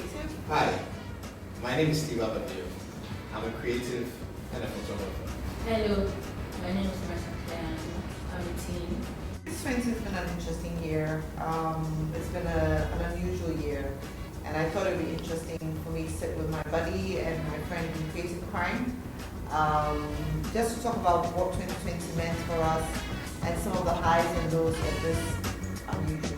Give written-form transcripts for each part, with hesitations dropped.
creative. Hi, my name is Steve Ababio. I'm a creative and a photographer. Hello, my name is Marisa Clare Andoh. I'm a teen. 2020 has been an interesting year. It's been an unusual year, and I thought it would be interesting for me to sit with my buddy and my friend in creative crime, just to talk about what 2020 meant for us and some of the highs and lows of this unusual.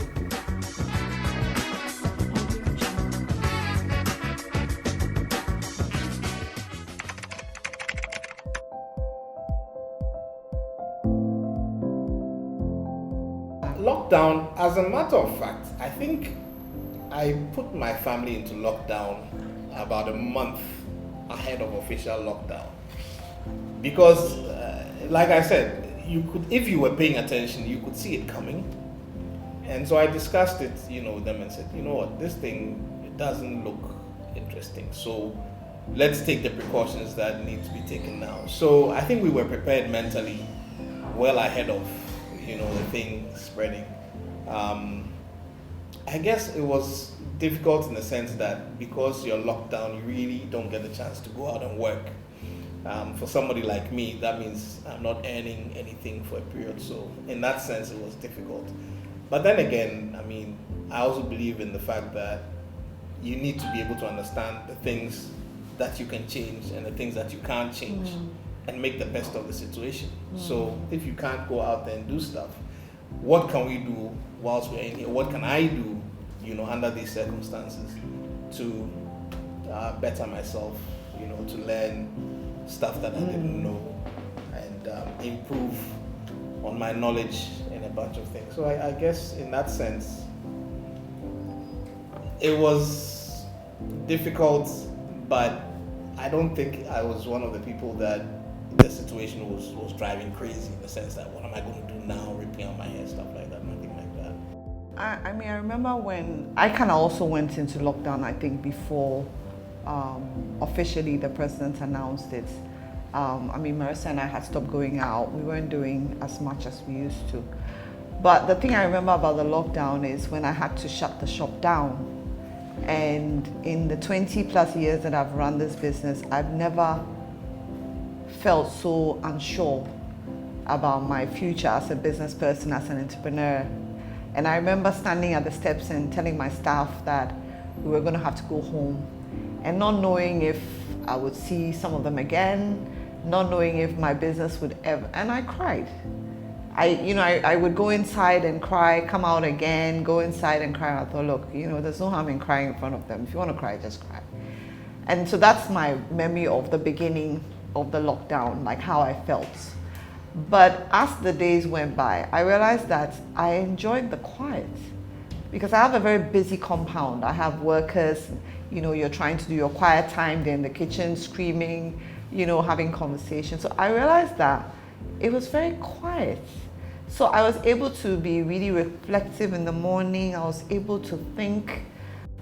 Lockdown, as a matter of fact, I think I put my family into lockdown about a month ahead of official lockdown. Because, like I said, you could, if you were paying attention, you could see it coming. And so I discussed it, with them and said, you know what, this thing, it doesn't look interesting. So let's take the precautions that need to be taken now. So I think we were prepared mentally well ahead of the thing spreading. I guess it was difficult in the sense that because you're locked down, you really don't get the chance to go out and work. For somebody like me, that means I'm not earning anything for a period. So in that sense, it was difficult. But then again, I also believe in the fact that you need to be able to understand the things that you can change and the things that you can't change. And make the best of the situation. So if you can't go out there and do stuff, what can we do whilst we're in here? What can I do, under these circumstances to better myself, to learn stuff that I didn't know and improve on my knowledge in a bunch of things. So I guess in that sense, it was difficult, but I don't think I was one of the people that the situation was driving crazy in the sense that what am I going to do now, ripping out my hair, stuff like that, nothing like that. I remember when I kind of also went into lockdown, I think before officially the president announced it. Marisa and I had stopped going out. We weren't doing as much as we used to. But the thing I remember about the lockdown is when I had to shut the shop down. And in the 20 plus years that I've run this business, I've never felt so unsure about my future as a business person, as an entrepreneur. And I remember standing at the steps and telling my staff that we were going to have to go home and not knowing if I would see some of them again, not knowing if my business would ever, and I cried. I would go inside and cry, come out again, go inside and cry. I thought, look, there's no harm in crying in front of them. If you want to cry, just cry. And so that's my memory of the beginning of the lockdown, like how I felt. But as the days went by, I realized that I enjoyed the quiet because I have a very busy compound. I have workers, you're trying to do your quiet time, they're in the kitchen screaming, having conversations. So I realized that it was very quiet. So I was able to be really reflective in the morning. I was able to think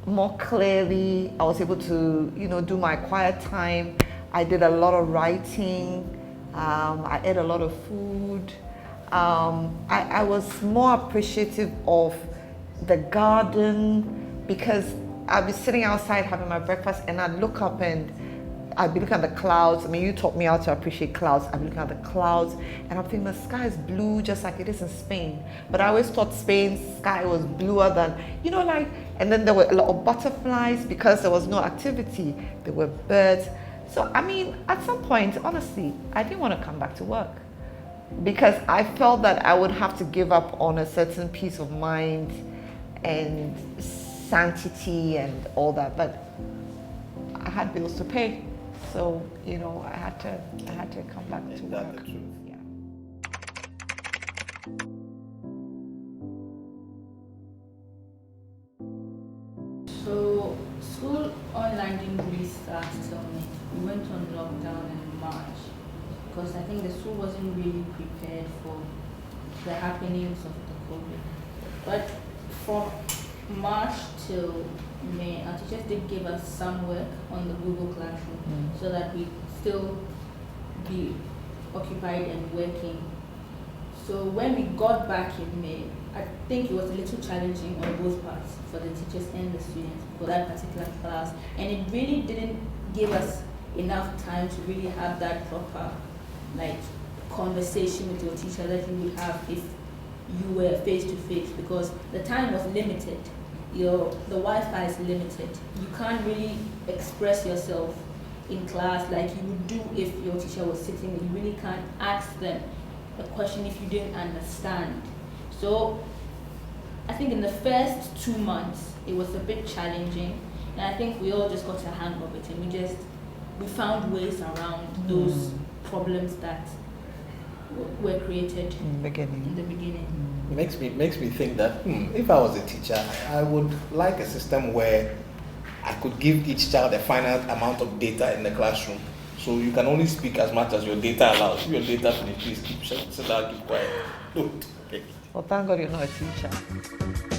more clearly. I was able to, do my quiet time. I did a lot of writing. I ate a lot of food. I was more appreciative of the garden because I'd be sitting outside having my breakfast and I'd look up and I'd be looking at the clouds. You taught me how to appreciate clouds. I'd be looking at the clouds and I'm thinking the sky is blue just like it is in Spain. But I always thought Spain's sky was bluer than, and then there were a lot of butterflies because there was no activity. There were birds. So, at some point, honestly, I didn't want to come back to work because I felt that I would have to give up on a certain peace of mind and sanctity and all that. But I had bills to pay. So, I had to come back to work. That's the truth. Yeah. So school online didn't really start till May. We went on lockdown in March because I think the school wasn't really prepared for the happenings of the COVID. But from March till May, our teachers did give us some work on the Google Classroom so that we still be occupied and working. So when we got back in May, I think it was a little challenging on both parts, for the teachers and the students, for that particular class. And it really didn't give us enough time to really have that proper conversation with your teacher that you would have if you were face to face, because the time was limited. The Wi-Fi is limited. You can't really express yourself in class like you would do if your teacher was sitting. You really can't ask them a question if you didn't understand. So I think in the first 2 months it was a bit challenging, and I think we all just got a hang of it, and we found ways around those problems that were created in the beginning. It makes me think that if I was a teacher, I would like a system where I could give each child a finite amount of data in the classroom. So you can only speak as much as your data allows. If your data finishes, please keep down, keep quiet. Don't. Okay. Well, thank God you're not a teacher.